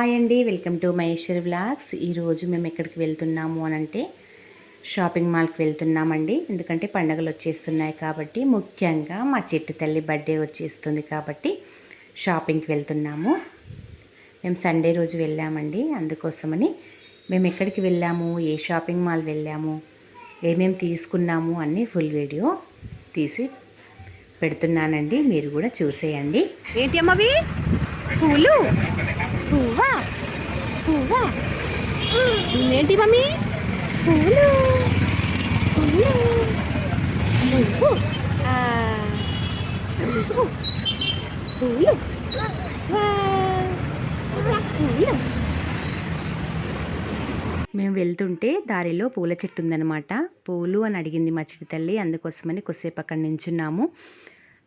Hi అండి, welcome to Maheshwari vlogs. ఈరోజు మేము ఎక్కడికి వెళ్తున్నాము అని అంటే షాపింగ్ మాల్కి వెళ్తున్నామండి. ఎందుకంటే పండుగలు వచ్చేస్తున్నాయి కాబట్టి, ముఖ్యంగా మా చెట్టు తల్లి బర్త్డే వచ్చేస్తుంది కాబట్టి షాపింగ్కి వెళ్తున్నాము. మేము సండే రోజు వెళ్ళామండి. అందుకోసమని మేము ఎక్కడికి వెళ్ళాము, ఏ షాపింగ్ మాల్ వెళ్ళాము, ఏమేమి తీసుకున్నాము అన్నీ ఫుల్ వీడియో తీసి పెడుతున్నానండి. మీరు కూడా చూసేయండి. ఏంటి అమ్మవి పూలు పువ్వా పువ్వా ఏంటి మమ్మీ పూలు పూలు పువ్వు పూలు పూలు. మేము వెళ్తుంటే దారిలో పూల చెట్టు ఉందనమాట. పూలు అని అడిగింది మా చిట్టి తల్లి. అందుకోసమని కొద్దిసేపు అక్కడ నించున్నాము.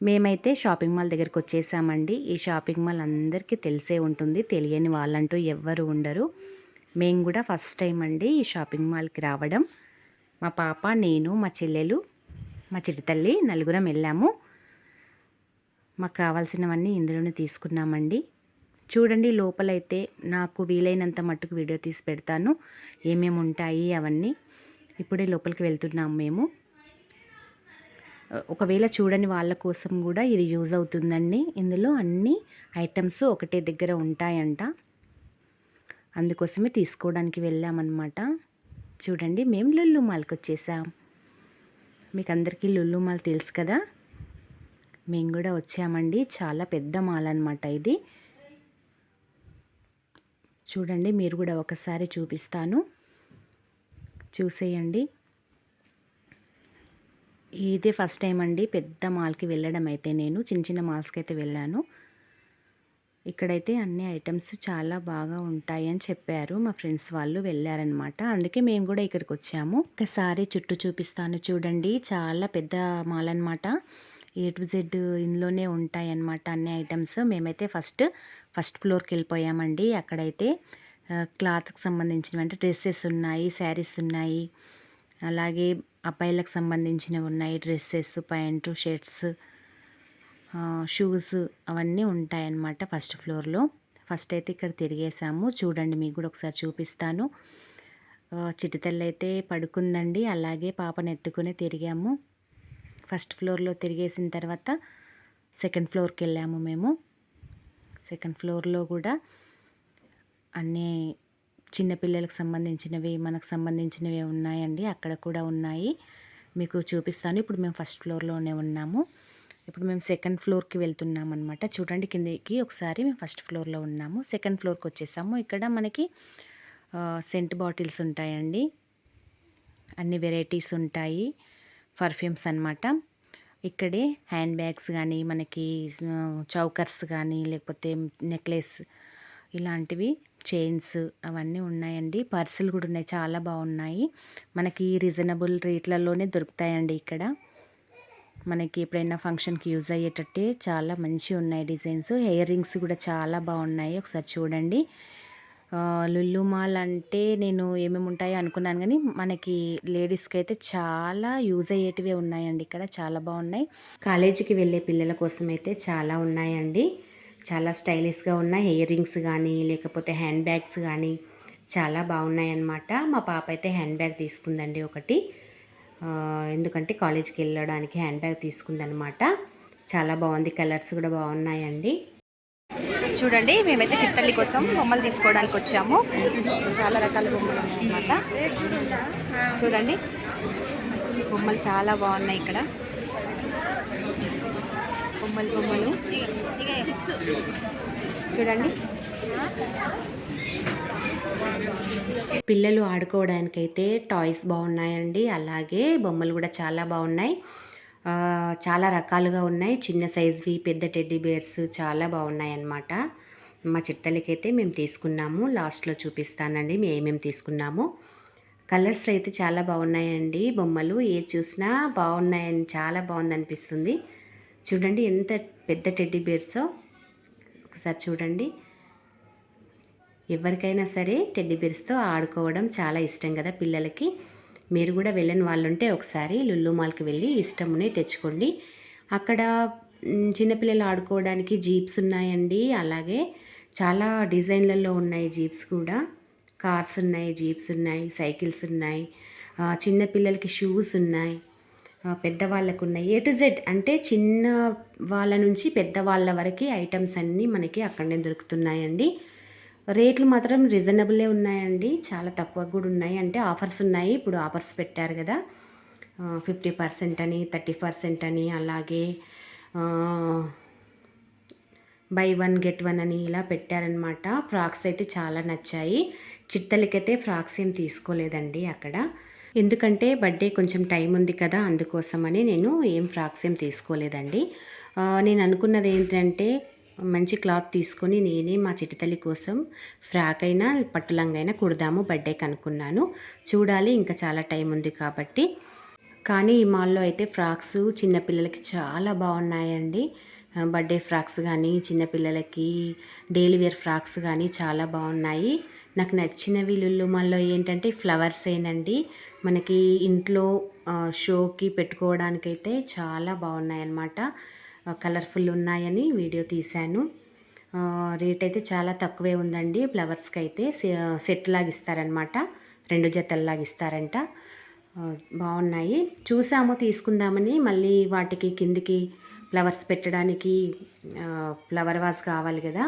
మేమైతే షాపింగ్ మాల్ దగ్గరికి వచ్చేసామండి. ఈ షాపింగ్ మాల్ అందరికీ తెలిసే ఉంటుంది, తెలియని వాళ్ళంటూ ఎవ్వరు ఉండరు. మేము కూడా ఫస్ట్ టైం అండి ఈ షాపింగ్ మాల్కి రావడం. మా పాప, నేను, మా చెల్లెలు, మా చిట్టి తల్లి నలుగురం వెళ్ళాము. మాకు కావాల్సినవన్నీ ఇందులోనే తీసుకున్నామండి. చూడండి, లోపలైతే నాకు వీలైనంత మట్టుకు వీడియో తీసి పెడతాను, ఏమేమి ఉంటాయి అవన్నీ. ఇప్పుడే లోపలికి వెళ్తున్నాము మేము. ఒకవేళ చూడని వాళ్ళ కోసం కూడా ఇది యూజ్ అవుతుందండి. ఇందులో అన్ని ఐటమ్స్ ఒకటే దగ్గర ఉంటాయంట. అందుకోసమే తీసుకోవడానికి వెళ్ళామన్నమాట. చూడండి, మేము లుల్లు మాల్కి వచ్చేసాం. మీకు అందరికీ లుల్లు మాల్ తెలుసు కదా. మేము కూడా వచ్చామండి. చాలా పెద్ద మాల్ అన్నమాట ఇది. చూడండి, మీరు కూడా ఒకసారి చూపిస్తాను, చూసేయండి. ఇదే ఫస్ట్ టైం అండి పెద్ద మాల్కి వెళ్ళడం. అయితే నేను చిన్న చిన్న మాల్స్కి అయితే వెళ్ళాను. ఇక్కడైతే అన్ని ఐటమ్స్ చాలా బాగా ఉంటాయి అని చెప్పారు. మా ఫ్రెండ్స్ వాళ్ళు వెళ్ళారనమాట. అందుకే మేము కూడా ఇక్కడికి వచ్చాము. ఒకసారి చుట్టూ చూపిస్తాను చూడండి. చాలా పెద్ద మాల్ అనమాట. A to Z ఇందులోనే ఉంటాయి అన్నమాట అన్ని ఐటమ్స్. మేమైతే ఫస్ట్ ఫ్లోర్కి వెళ్ళిపోయామండి. అక్కడైతే క్లాత్కి సంబంధించినవి అంటే డ్రెస్సెస్ ఉన్నాయి, శారీస్ ఉన్నాయి, అలాగే అబ్బాయిలకు సంబంధించినవి ఉన్నాయి. డ్రెస్సెస్, ప్యాంటు, షర్ట్స్, షూస్ అవన్నీ ఉంటాయన్నమాట ఫస్ట్ ఫ్లోర్లో. ఫస్ట్ అయితే ఇక్కడ తిరిగేసాము. చూడండి, మీకు కూడా ఒకసారి చూపిస్తాను. చిటితల్లి అయితే పడుకుందండి. అలాగే పాపను ఎత్తుకుని తిరిగాము. ఫస్ట్ ఫ్లోర్లో తిరిగేసిన తర్వాత సెకండ్ ఫ్లోర్కి వెళ్ళాము మేము. సెకండ్ ఫ్లోర్లో కూడా అన్నీ చిన్నపిల్లలకు సంబంధించినవి, మనకు సంబంధించినవి ఉన్నాయండి. అక్కడ కూడా ఉన్నాయి, మీకు చూపిస్తాను. ఇప్పుడు మేము ఫస్ట్ ఫ్లోర్లోనే ఉన్నాము. ఇప్పుడు మేము సెకండ్ ఫ్లోర్కి వెళ్తున్నాం అనమాట. చూడండి, కిందకి ఒకసారి మేము ఫస్ట్ ఫ్లోర్లో ఉన్నాము. సెకండ్ ఫ్లోర్కి వచ్చేసాము. ఇక్కడ మనకి సెంట్ బాటిల్స్ ఉంటాయండి, అన్ని వెరైటీస్ ఉంటాయి, పర్ఫ్యూమ్స్ అన్నమాట. ఇక్కడే హ్యాండ్ బ్యాగ్స్ కానీ, మనకి చౌకర్స్ కానీ, లేకపోతే నెక్లెస్ ఇలాంటివి, చైన్స్ అవన్నీ ఉన్నాయండి. పర్సులు కూడా ఉన్నాయి, చాలా బాగున్నాయి. మనకి రీజనబుల్ రేట్లలోనే దొరుకుతాయండి ఇక్కడ. మనకి ఎప్పుడైనా ఫంక్షన్కి యూజ్ అయ్యేటట్టే చాలా మంచిగా ఉన్నాయి డిజైన్స్. ఇయర్ రింగ్స్ కూడా చాలా బాగున్నాయి, ఒకసారి చూడండి. లుల్లు మాల్ అంటే నేను ఏమేమి ఉంటాయో అనుకున్నాను, కానీ మనకి లేడీస్కి అయితే చాలా యూజ్ అయ్యేటివే ఉన్నాయండి. ఇక్కడ చాలా బాగున్నాయి. కాలేజీకి వెళ్ళే పిల్లల కోసం అయితే చాలా ఉన్నాయండి. చాలా స్టైలిష్గా ఉన్నాయి. ఇయర్ రింగ్స్ కానీ, లేకపోతే హ్యాండ్ బ్యాగ్స్ కానీ చాలా బాగున్నాయి అన్నమాట. మా పాప అయితే హ్యాండ్ బ్యాగ్ తీసుకుందండి ఒకటి. ఎందుకంటే కాలేజీకి వెళ్ళడానికి హ్యాండ్ బ్యాగ్ తీసుకుందనమాట. చాలా బాగుంది, కలర్స్ కూడా బాగున్నాయండి. చూడండి, మేమైతే చిట్టల్లి కోసం బొమ్మలు తీసుకోవడానికి వచ్చాము. చాలా రకాల బొమ్మలు ఉన్నాయన్నమాట. చూడండి, బొమ్మలు చాలా బాగున్నాయి ఇక్కడ. బొమ్మలు చూడండి. పిల్లలు ఆడుకోవడానికైతే టాయ్స్ బాగున్నాయండి. అలాగే బొమ్మలు కూడా చాలా బాగున్నాయి. చాలా రకాలుగా ఉన్నాయి, చిన్న సైజ్వి, పెద్ద టెడ్డీ బేర్స్ చాలా బాగున్నాయి అన్నమాట. మా చిట్టలకి అయితే మేము తీసుకున్నాము. లాస్ట్లో చూపిస్తానండి మేము ఏమేమి తీసుకున్నాము. కలర్స్ అయితే చాలా బాగున్నాయండి. బొమ్మలు ఏది చూసినా బాగున్నాయని, చాలా బాగుంది అనిపిస్తుంది. చూడండి ఎంత పెద్ద టెడ్డీ బేర్సో ఒకసారి చూడండి. ఎవరికైనా సరే టెడ్డీ బేర్స్తో ఆడుకోవడం చాలా ఇష్టం కదా పిల్లలకి. మీరు కూడా వెళ్ళని వాళ్ళు ఉంటే ఒకసారి లుల్లు మాల్కి వెళ్ళి ఇష్టమునే తెచ్చుకోండి. అక్కడ చిన్నపిల్లలు ఆడుకోవడానికి జీప్స్ ఉన్నాయండి. అలాగే చాలా డిజైన్లలో ఉన్నాయి జీప్స్ కూడా. కార్స్ ఉన్నాయి, జీప్స్ ఉన్నాయి, సైకిల్స్ ఉన్నాయి, చిన్న పిల్లలకి షూస్ ఉన్నాయి, పెద్దవాళ్ళకు ఉన్నాయి. ఏ టు జెడ్ అంటే చిన్న వాళ్ళ నుంచి పెద్దవాళ్ళ వరకు ఐటమ్స్ అన్నీ మనకి అక్కడనే దొరుకుతున్నాయండి. రేట్లు మాత్రం రీజనబుల్లే ఉన్నాయండి. చాలా తక్కువ కూడా ఉన్నాయి. అంటే ఆఫర్స్ ఉన్నాయి. ఇప్పుడు ఆఫర్స్ పెట్టారు కదా, 50% అని, 30% అని, అలాగే బై 1 గెట్ 1 అని ఇలా పెట్టారనమాట. ఫ్రాక్స్ అయితే చాలా నచ్చాయి. చిట్టలకైతే ఫ్రాక్స్ ఏం తీసుకోలేదండి అక్కడ. ఎందుకంటే బర్త్డే కొంచెం టైం ఉంది కదా, అందుకోసమని నేను ఏం ఫ్రాక్స్ ఏం తీసుకోలేదండి. నేను అనుకున్నది ఏంటంటే మంచి క్లాత్ తీసుకొని నేనే మా చిట్టితల్లి కోసం ఫ్రాక్ అయినా పట్టు లంగా అయినా కుడదాము బర్త్డేకి అనుకున్నాను. చూడాలి, ఇంకా చాలా టైం ఉంది కాబట్టి. కానీ ఈ మాల్లో అయితే ఫ్రాక్స్ చిన్నపిల్లలకి చాలా బాగున్నాయండి. బర్త్డే ఫ్రాక్స్ కానీ, చిన్నపిల్లలకి డైలీ వేర్ ఫ్రాక్స్ కానీ చాలా బాగున్నాయి. నాకు నచ్చినవి లుల్లు మాల్లో ఏంటంటే ఫ్లవర్సేనండి. మనకి ఇంట్లో షోకి పెట్టుకోవడానికైతే చాలా బాగున్నాయన్నమాట. కలర్ఫుల్ ఉన్నాయని వీడియో తీశాను. రేట్ అయితే చాలా తక్కువే ఉందండి. ఫ్లవర్స్కి అయితే సెట్ లాగా ఇస్తారనమాట, 2 జతల్లాగా ఇస్తారంట. బాగున్నాయి. చూసాము తీసుకుందామని. మళ్ళీ వాటికి కిందికి ఫ్లవర్స్ పెట్టడానికి ఫ్లవర్ వాజ్ కావాలి కదా,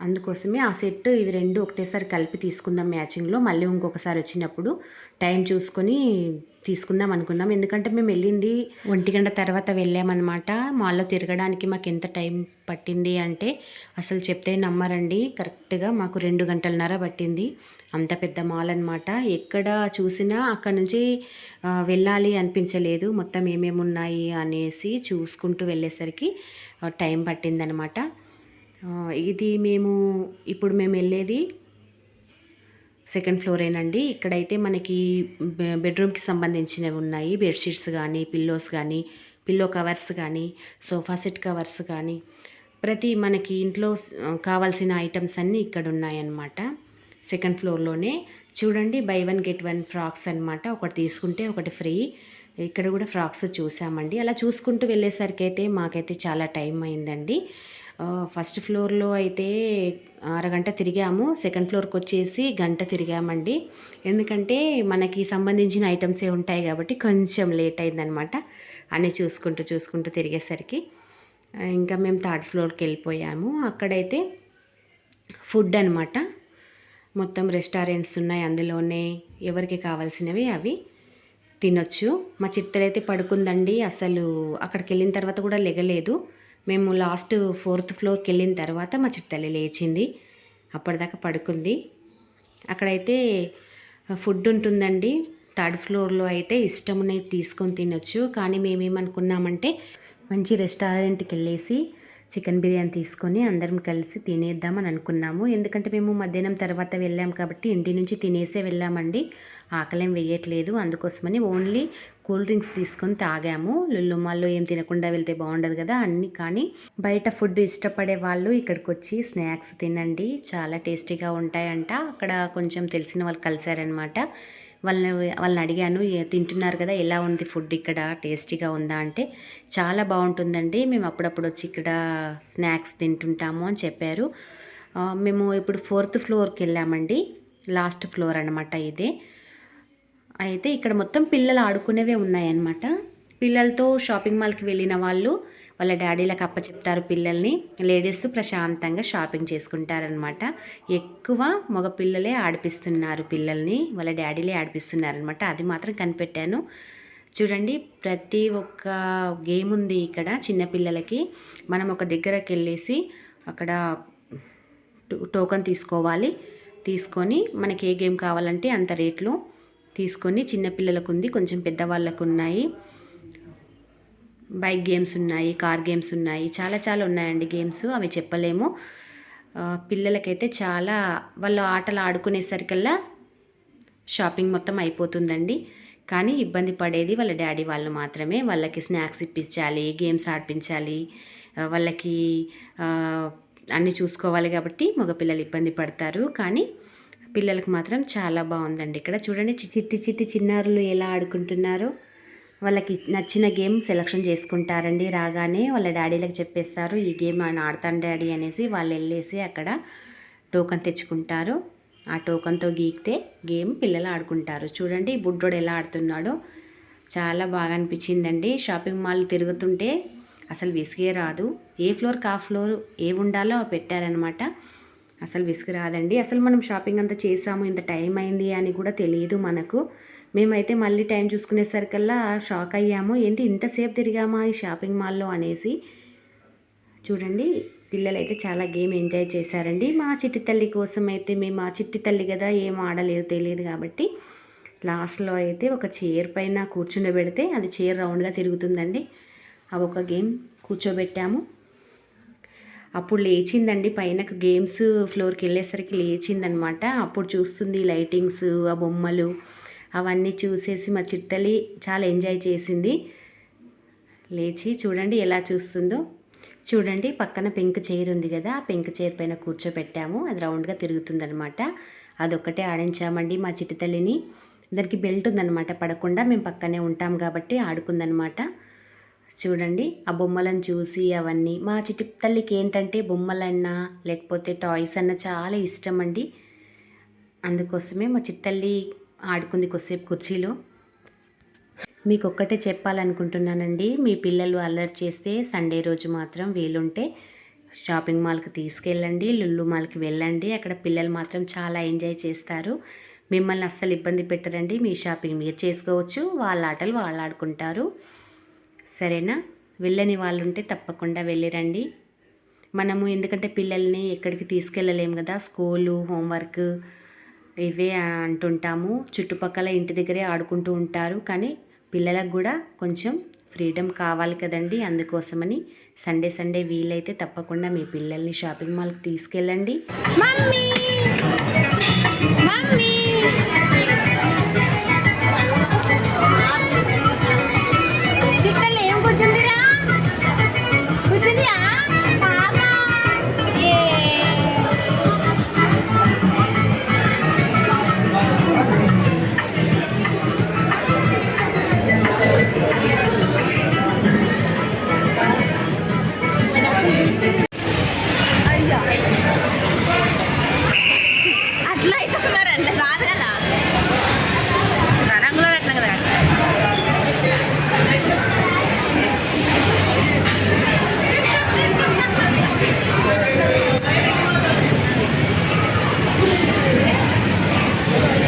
అందుకోసమే ఆ సెట్ ఇవి 2 ఒకటేసారి కలిపి తీసుకుందాం మ్యాచింగ్లో. మళ్ళీ ఇంకొకసారి వచ్చినప్పుడు టైం చూసుకొని తీసుకుందాం అనుకున్నాం. ఎందుకంటే మేము వెళ్ళింది 1 గంట తర్వాత వెళ్ళామన్నమాట. మాల్లో తిరగడానికి మాకు ఎంత టైం పట్టింది అంటే అసలు చెప్తే నమ్మరండి. కరెక్ట్గా మాకు 2 గంటలన్నర పట్టింది. అంత పెద్ద మాల్ అనమాట. ఎక్కడ చూసినా అక్కడ నుంచి వెళ్ళాలి అనిపించలేదు. మొత్తం ఏమేమి ఉన్నాయి అనేసి చూసుకుంటూ వెళ్ళేసరికి టైం పట్టిందనమాట. ఇది ఇప్పుడు మేము వెళ్ళేది 2nd ఫ్లోరేనండి. ఇక్కడైతే మనకి బెడ్రూమ్కి సంబంధించినవి ఉన్నాయి. బెడ్షీట్స్ కానీ, పిల్లోస్ కానీ, పిల్లో కవర్స్ కానీ, సోఫా సెట్ కవర్స్ కానీ, ప్రతి మనకి ఇంట్లో కావాల్సిన ఐటమ్స్ అన్నీ ఇక్కడ ఉన్నాయన్నమాట. 2nd ఫ్లోర్లోనే. చూడండి, బై 1 గెట్ 1 ఫ్రాక్స్ అనమాట. ఒకటి తీసుకుంటే ఒకటి ఫ్రీ. ఇక్కడ కూడా ఫ్రాక్స్ చూసామండి. అలా చూసుకుంటూ వెళ్ళేసరికి అయితే మాకైతే చాలా టైం అయిందండి. ఫస్ట్ ఫ్లోర్లో అయితే అరగంట తిరిగాము. 2nd ఫ్లోర్కి వచ్చేసి గంట తిరిగామండి. ఎందుకంటే మనకి సంబంధించిన ఐటమ్సే ఉంటాయి కాబట్టి కొంచెం లేట్ అయిందనమాట. అన్నీ చూసుకుంటూ తిరిగేసరికి ఇంకా మేము 3rd ఫ్లోర్కి వెళ్ళిపోయాము. అక్కడైతే ఫుడ్ అనమాట. మొత్తం రెస్టారెంట్స్ ఉన్నాయి. అందులోనే ఎవరికి కావాల్సినవి అవి తినొచ్చు. మా చిట్టలైతే పడుకుందండి. అసలు అక్కడికి వెళ్ళిన తర్వాత కూడా లెగలేదు. మేము లాస్ట్ 4th ఫ్లోర్కి వెళ్ళిన తర్వాత మా చిట్టల్లి లేచింది. అప్పటిదాకా పడుకుంది. అక్కడైతే ఫుడ్ ఉంటుందండి. 3rd ఫ్లోర్లో అయితే ఇష్టమునే తీసుకొని తినొచ్చు. కానీ మేమేమనుకున్నామంటే మంచి రెస్టారెంట్కి వెళ్ళేసి చికెన్ బిర్యానీ తీసుకొని అందరం కలిసి తినేద్దామని అనుకున్నాము. ఎందుకంటే మేము మధ్యాహ్నం తర్వాత వెళ్ళాం కాబట్టి ఇంటి నుంచి తినేసే వెళ్ళామండి. ఆకలేం వేయట్లేదు. అందుకోసమని ఓన్లీ కూల్ డ్రింక్స్ తీసుకొని తాగాము. లుల్లు మాల్లో ఏం తినకుండా వెళ్తే బాగుండదు కదా అన్నీ. కానీ బయట ఫుడ్ ఇష్టపడే వాళ్ళు ఇక్కడికి వచ్చి స్నాక్స్ తినండి, చాలా టేస్టీగా ఉంటాయంట. అక్కడ కొంచెం తెలిసిన వాళ్ళు కలిసారనమాట. వాళ్ళని అడిగాను, తింటున్నారు కదా, ఎలా ఉంది ఫుడ్ ఇక్కడ, టేస్టీగా ఉందా అంటే చాలా బాగుంటుందండి, మేము అప్పుడప్పుడు వచ్చి ఇక్కడ స్నాక్స్ తింటుంటాము అని చెప్పారు. మేము ఇప్పుడు 4th ఫ్లోర్కి వెళ్ళామండి. లాస్ట్ ఫ్లోర్ అనమాట ఇదే. అయితే ఇక్కడ మొత్తం పిల్లలు ఆడుకునేవే ఉన్నాయన్నమాట. పిల్లలతో షాపింగ్ మాల్కి వెళ్ళిన వాళ్ళు వాళ్ళ డాడీలకు అప్పచెప్తారు పిల్లల్ని. లేడీస్ ప్రశాంతంగా షాపింగ్ చేసుకుంటారనమాట. ఎక్కువ మగ పిల్లలే ఆడిపిస్తున్నారు పిల్లల్ని, వాళ్ళ డాడీలే ఆడిపిస్తున్నారనమాట. అది మాత్రం కనిపెట్టాను. చూడండి, ప్రతి ఒక్క గేమ్ ఉంది ఇక్కడ చిన్నపిల్లలకి. మనం ఒక దగ్గరకు వెళ్ళేసి అక్కడ టోకెన్ తీసుకోవాలి. తీసుకొని మనకి ఏ గేమ్ కావాలంటే అంత రేట్లో తీసుకొని, చిన్నపిల్లలకు ఉంది, కొంచెం పెద్దవాళ్ళకు ఉన్నాయి. బైక్ గేమ్స్ ఉన్నాయి, కార్ గేమ్స్ ఉన్నాయి, చాలా ఉన్నాయండి గేమ్స్. అవి చెప్పలేము. పిల్లలకైతే చాలా, వాళ్ళు ఆటలు ఆడుకునేసరికల్లా షాపింగ్ మొత్తం అయిపోతుందండి. కానీ ఇబ్బంది పడేది వాళ్ళ డాడీ వాళ్ళు మాత్రమే. వాళ్ళకి స్నాక్స్ ఇప్పించాలి, గేమ్స్ ఆడిపించాలి, వాళ్ళకి అన్నీ చూసుకోవాలి కాబట్టి మగపిల్లలు ఇబ్బంది పడతారు. కానీ పిల్లలకు మాత్రం చాలా బాగుందండి ఇక్కడ. చూడండి, చిట్టి చిన్నారులు ఎలా ఆడుకుంటున్నారో. వాళ్ళకి నచ్చిన గేమ్ సెలెక్షన్ చేసుకుంటారండి. రాగానే వాళ్ళ డాడీలకు చెప్పేస్తారు, ఈ గేమ్ ఆయన ఆడతాను డాడీ అనేసి. వాళ్ళు వెళ్ళేసి అక్కడ టోకన్ తెచ్చుకుంటారు. ఆ టోకన్తో గీకితే గేమ్ పిల్లలు ఆడుకుంటారు. చూడండి బుడ్డోడు ఎలా ఆడుతున్నాడో, చాలా బాగా అనిపించిందండి. షాపింగ్ మాల్ తిరుగుతుంటే అసలు విసిగే రాదు. ఏ ఫ్లోర్కి ఆ ఫ్లోర్ ఏ ఉండాలో పెట్టారనమాట. అసలు విసుగు రాదండి. అసలు మనం షాపింగ్ అంతా చేసాము, ఇంత టైం అయింది అని కూడా తెలియదు మనకు. మేమైతే మళ్ళీ టైం చూసుకునేసరికల్లా షాక్ అయ్యాము, ఏంటి ఇంతసేపు తిరిగామా ఈ షాపింగ్ మాల్లో అనేసి. చూడండి పిల్లలైతే చాలా గేమ్ ఎంజాయ్ చేశారండి. మా చిట్టి తల్లి కోసం అయితే మేము ఆ చిట్టి తల్లి కదా ఏం ఆడలేదు తెలియదు కాబట్టి లాస్ట్లో అయితే ఒక చైర్ పైన కూర్చుండబెడితే అది చైర్ రౌండ్గా తిరుగుతుందండి. అవి ఒక గేమ్ కూర్చోబెట్టాము. అప్పుడు లేచిందండి, పైనకు గేమ్స్ ఫ్లోర్కి వెళ్ళేసరికి లేచిందనమాట. అప్పుడు చూస్తుంది లైటింగ్స్, ఆ బొమ్మలు అవన్నీ చూసేసి మా చిట్టలి చాలా ఎంజాయ్ చేసింది. లేచి చూడండి ఎలా చూస్తుందో. చూడండి పక్కన పెంక్ చైర్ ఉంది కదా, ఆ పెంక్ చైర్ పైన కూర్చోబెట్టాము. అది రౌండ్గా తిరుగుతుందనమాట. అదొక్కటే ఆడించామండి మా చిట్టి తల్లిని. దానికి బెల్ట్ ఉందనమాట, పడకుండా మేము పక్కనే ఉంటాం కాబట్టి ఆడుకుందనమాట. చూడండి ఆ బొమ్మలను చూసి అవన్నీ. మా చిట్టి తల్లికి ఏంటంటే బొమ్మలన్నా లేకపోతే టాయ్స్ అన్నా చాలా ఇష్టం అండి. అందుకోసమే మా చిట్టల్లి ఆడుకుంది కొద్దిసేపు కుర్చీలో. మీకు ఒక్కటే చెప్పాలనుకుంటున్నానండి, మీ పిల్లలు అల్లరి చేస్తే సండే రోజు మాత్రం వీలుంటే షాపింగ్ మాల్కి తీసుకెళ్ళండి, లుల్లు మాల్కి వెళ్ళండి. అక్కడ పిల్లలు మాత్రం చాలా ఎంజాయ్ చేస్తారు. మిమ్మల్ని అస్సలు ఇబ్బంది పెట్టరండి. మీ షాపింగ్ మీరు చేసుకోవచ్చు, వాళ్ళ ఆటలు వాళ్ళు ఆడుకుంటారు. సరేనా? వెళ్ళని వాళ్ళు ఉంటే తప్పకుండా వెళ్ళిరండి. మనము ఎందుకంటే పిల్లల్ని ఎక్కడికి తీసుకెళ్ళలేము కదా, స్కూలు హోంవర్క్ ఇవే అంటుంటాము. చుట్టుపక్కల ఇంటి దగ్గరే ఆడుకుంటూ ఉంటారు. కానీ పిల్లలకు కూడా కొంచెం ఫ్రీడమ్ కావాలి కదండి. అందుకోసమని సండే వీలైతే తప్పకుండా మీ పిల్లల్ని షాపింగ్ మాల్కి తీసుకెళ్ళండి. మమ్మీ మమ్మీ చిట్టలు ఏం కూర్చుందిరా? కూర్చుందియా? అయ్యా అట్లా అయిపోతున్నారండి, రాదు కదా రంగులో అట్లా కదా.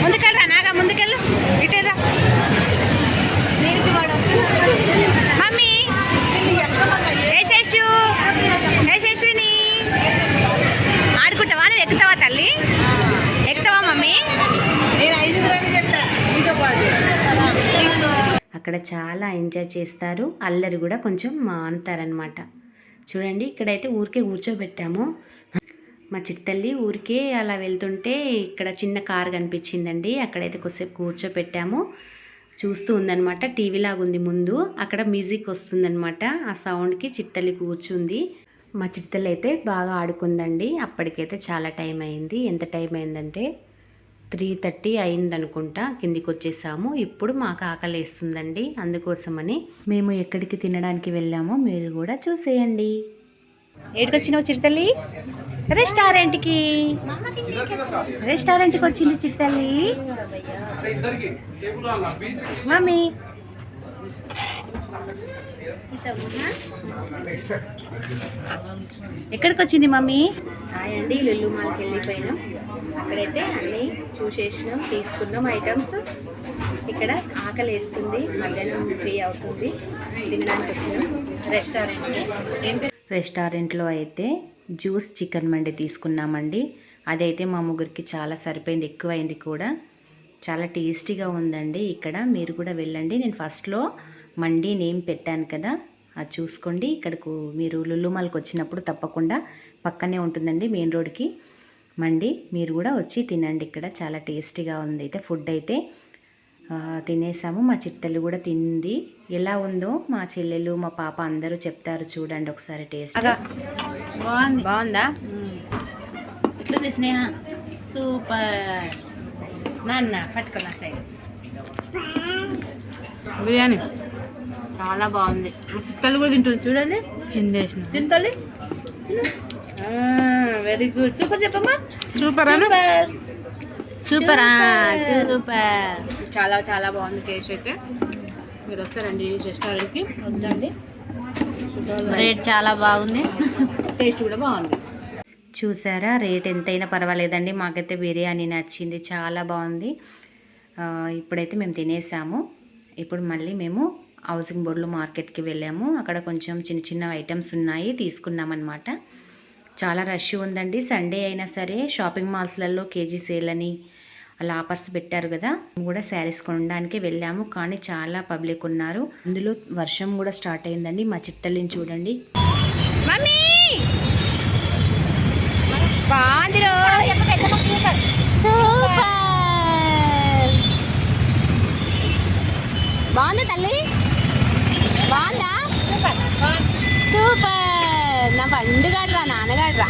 ముందుకెళ్ళరా, నాగా ముందుకెళ్ళు, ఇటేరా. మమ్మీ యశస్విని ఆడుకుంటావా? నువ్వు ఎక్కుతావా తల్లి? ఎక్కుతావా మమ్మీ? అక్కడ చాలా ఎంజాయ్ చేస్తారు. అల్లరి కూడా కొంచెం మానుతారనమాట. చూడండి ఇక్కడైతే ఊరికే కూర్చోబెట్టాము. మా చిట్టల్లి ఊరికే అలా వెళ్తుంటే ఇక్కడ చిన్న కారు కనిపించిందండి, అక్కడైతే కొద్దిసేపు కూర్చోబెట్టాము. చూస్తూ ఉందనమాట. టీవీ లాగా ఉంది ముందు, అక్కడ మ్యూజిక్ వస్తుందనమాట. ఆ సౌండ్కి చిట్టల్లి కూర్చుంది. మా చిట్టల్లి అయితే బాగా ఆడుకుందండి. అప్పటికైతే చాలా టైం అయింది. ఎంత టైం అయిందంటే 3:30 అయిందనుకుంటా. కిందికి వచ్చేసాము. ఇప్పుడు మాకు ఆకలి వేస్తుందండి. అందుకోసమని మేము ఎక్కడికి తినడానికి వెళ్ళామో మీరు కూడా చూసేయండి. ఏడికొచ్చినావు చిట్టల్లి? రెస్టారెంట్కి వచ్చింది చిట్టల్లి. మమ్మీ ఎక్కడికి వచ్చింది మమ్మీ? హాయ్ అండి, లుల్లు మాల్కి వెళ్ళిపోయినాం. అక్కడైతే అన్నీ చూసేసినాం, తీసుకున్నాం ఐటమ్స్. ఇక్కడ ఆకలి వేస్తుంది, మధ్యాహ్నం ఫ్రీ అవుతుంది, తినడానికి వచ్చినాం రెస్టారెంట్కి. రెస్టారెంట్లో అయితే జ్యూస్ చికెన్ మండి తీసుకున్నామండి. అదైతే మా ముగ్గురికి చాలా సరిపోయింది, ఎక్కువైంది కూడా. చాలా టేస్టీగా ఉందండి. ఇక్కడ మీరు కూడా వెళ్ళండి. నేను ఫస్ట్లో మండి నేమ్ పెట్టాను కదా, అది చూసుకోండి. ఇక్కడకు మీరు లుల్లు మాల్కి వచ్చినప్పుడు తప్పకుండా పక్కనే ఉంటుందండి మెయిన్ రోడ్కి మండి. మీరు కూడా వచ్చి తినండి. ఇక్కడ చాలా టేస్టీగా ఉంది. అయితే ఫుడ్ అయితే తినేసాము. మా చిట్టలు కూడా తింది. ఎలా ఉందో మా చెల్లెలు మా పాప అందరూ చెప్తారు, చూడండి ఒకసారి టేస్ట్. బాగుందా? ఎట్లా తీసినా? సూపర్. నాన్న పట్టుకున్నా సైడ్ బిర్యానీ చాలా బాగుంది. చిక్కలు కూడా తింటుంది చూడండి. కిందేసిన తింటల్లి. Very good. సూపర్ చెప్పమ్మా. Super super super. చాలా చాలా బాగుంది టేస్ట్ అయితే. మీరు వస్తారండి ఈ రెస్టారెంట్కి, వద్దండి. రేట్ చాలా బాగుంది, టేస్ట్ కూడా బాగుంది. చూసారా, రేట్ ఎంతైనా పర్వాలేదండి. మాకైతే బిర్యానీ నచ్చింది, చాలా బాగుంది. ఇప్పుడైతే మేము తినేసాము. ఇప్పుడు మళ్ళీ మేము హౌసింగ్ బోర్డులో మార్కెట్కి వెళ్ళాము. అక్కడ కొంచెం చిన్న చిన్న ఐటమ్స్ ఉన్నాయి, తీసుకున్నామన్నమాట. చాలా రష్ ఉందండి. సండే అయినా సరే షాపింగ్ మాల్స్లలో కేజీ సేల్ అని అలా ఆఫర్స్ పెట్టారు కదా, మేము కూడా శారీస్ కొనడానికి వెళ్ళాము. కానీ చాలా పబ్లిక్ ఉన్నారు. అందులో వర్షం కూడా స్టార్ట్ అయిందండి. మా చిట్టల్లిని చూడండి. బాగుందా తల్లి? బాగుందా? సూపర్. నా పండుగాడ్రా, నాన్నగాడ్రా.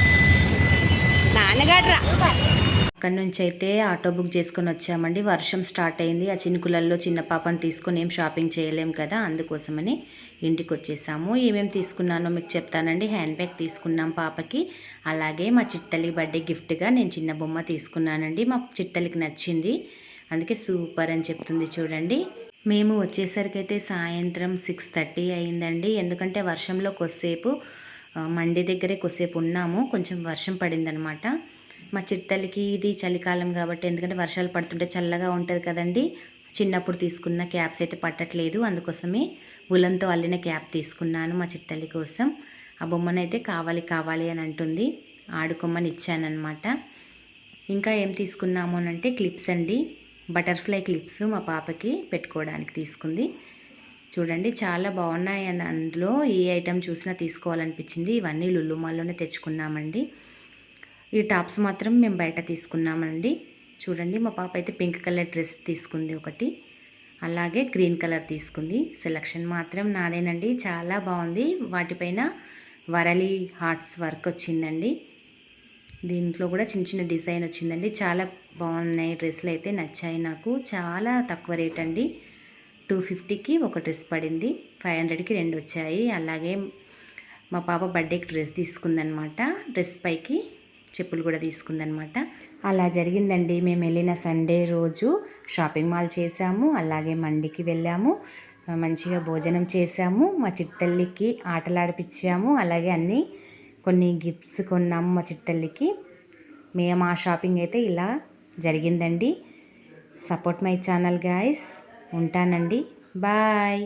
అక్కడి నుంచి అయితే ఆటో బుక్ చేసుకొని వచ్చామండి. వర్షం స్టార్ట్ అయింది. ఆ చినుకులలో చిన్న పాపని తీసుకొని ఏం షాపింగ్ చేయలేం కదా, అందుకోసమని ఇంటికి వచ్చేసాము. ఏమేమి తీసుకున్నానో మీకు చెప్తానండి. హ్యాండ్ బ్యాగ్ తీసుకున్నాం పాపకి. అలాగే మా చిట్టలి బర్త్డే గిఫ్ట్గా నేను చిన్న బొమ్మ తీసుకున్నానండి. మా చిట్టలికి నచ్చింది, అందుకే సూపర్ అని చెప్తుంది చూడండి. మేము వచ్చేసరికి అయితే సాయంత్రం 6:30 అయిందండి. ఎందుకంటే వర్షంలో కొద్దిసేపు మండి దగ్గరే కొద్దిసేపు ఉన్నాము. కొంచెం వర్షం పడిందనమాట. మా చిట్టలికి ఇది చలికాలం కాబట్టి, ఎందుకంటే వర్షాలు పడుతుంటే చల్లగా ఉంటుంది కదండి. చిన్నప్పుడు తీసుకున్న క్యాప్స్ అయితే పట్టట్లేదు, అందుకోసమే ఉలన్తో అల్లిన క్యాప్ తీసుకున్నాను మా చిట్టలి కోసం. ఆ బొమ్మనైతే కావాలి కావాలి అని అంటుంది, ఆడుకోమని ఇచ్చానమాట. ఇంకా ఏం తీసుకున్నాము అని అంటే క్లిప్స్ అండి. బటర్ఫ్లై క్లిప్స్ మా పాపకి పెట్టుకోవడానికి తీసుకుంది. చూడండి చాలా బాగున్నాయి. అని అందులో ఏ ఐటెం చూసినా తీసుకోవాలనిపించింది. ఇవన్నీ లులు మాల్లోనే తెచ్చుకున్నామండి. ఈ టాప్స్ మాత్రం మేము బయట తీసుకున్నామండి. చూడండి, మా పాప అయితే పింక్ కలర్ డ్రెస్ తీసుకుంది ఒకటి, అలాగే గ్రీన్ కలర్ తీసుకుంది. సెలక్షన్ మాత్రం నాదేనండి, చాలా బాగుంది. వాటిపైన వరలి హార్ట్స్ వర్క్ వచ్చిందండి. దీంట్లో కూడా చిన్న చిన్న డిజైన్ వచ్చిందండి. చాలా బాగున్నాయి డ్రెస్సులు అయితే, నచ్చాయి నాకు. చాలా తక్కువ రేట్ అండి. 250కి ఒక డ్రెస్ పడింది, 500కి 2 వచ్చాయి. అలాగే మా పాప బర్త్డేకి డ్రెస్ తీసుకుందనమాట. డ్రెస్ పైకి చెప్పులు కూడా తీసుకుందనమాట. అలా జరిగిందండి. మేము వెళ్ళిన సండే రోజు షాపింగ్ మాల్ చేసాము, అలాగే మండికి వెళ్ళాము, మంచిగా భోజనం చేసాము, మా చిట్టల్లికి ఆటలాడిపించాము, అలాగే కొన్ని గిఫ్ట్స్ కొన్నాము మా చిట్టల్లికి. మేము ఆ షాపింగ్ అయితే ఇలా జరిగిందండి. Support my channel guys. ఉంటానండి, బాయ్.